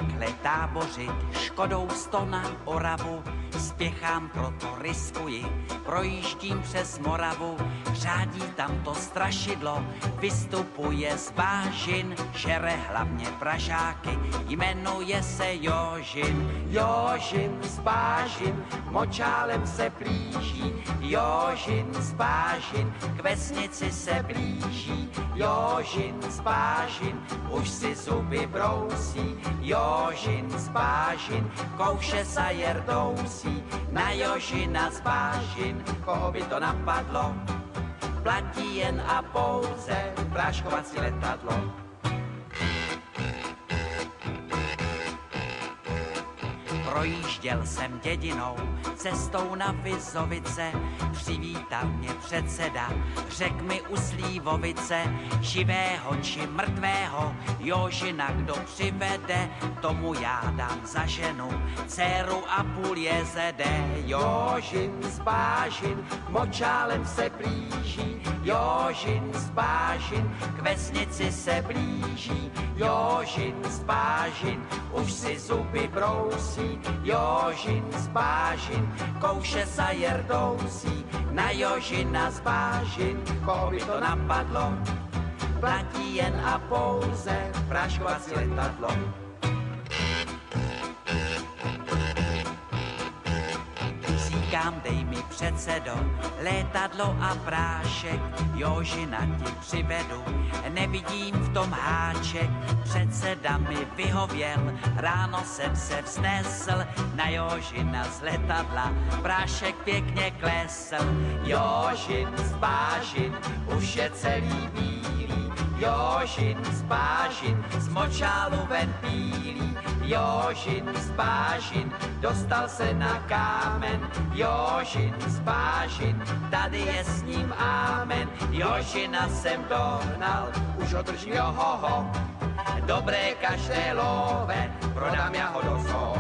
takhle tábořit, Škodou 100 na Oravu, spěchám, proto riskuji, projíždím přes Moravu, řádí tam to strašidlo, vystupuje z vážin, žere hlavně pražáky, jmenuje se Jožin. Jožin z Bážin, močálem se blíží, Jožin z Bážin, k vesnici se blíží, Jožin z Bážin, už si zuby brousí, Jožin z Bážin, kouše sa jerdousí, na Jožina z Bážin, koho by to napadlo, platí jen a pouze práškovací letadlo. Projížděl jsem dědinou, cestou na Vizovice, přivítal mě předseda, řek mi u Slívovice, živého či mrtvého, Jožina kdo přivede, tomu já dám za ženu, dceru a půl jezede. Jožin z Bážin, močálem se blíží, Jožin z Bážin, k vesnici se blíží, Jožin z Bážin, už si zuby brousí, Jožin z Bážin, kouše sa jerdousí, na Jožina z Bážin, koho by to napadlo, platí jen a pouze práškovací letadlo. Říkám, dej mi předsedo, létadlo a prášek, Jožina ti přivedu, nevidím v tom háček, předseda mi vyhověl, ráno jsem se vznesl, na Jožina z letadla, prášek pěkně klesl. Jožin z Bážin, už je celý bílý, Jožin z Bážin, z močálu ven bílý, Jožin z Bážin, dostal se na kámen, Jožin z Bážin, tady je s ním amen, Jožina jsem dohnal, už ho držím johoho, dobré kaštelové, prodám já ho do zoo.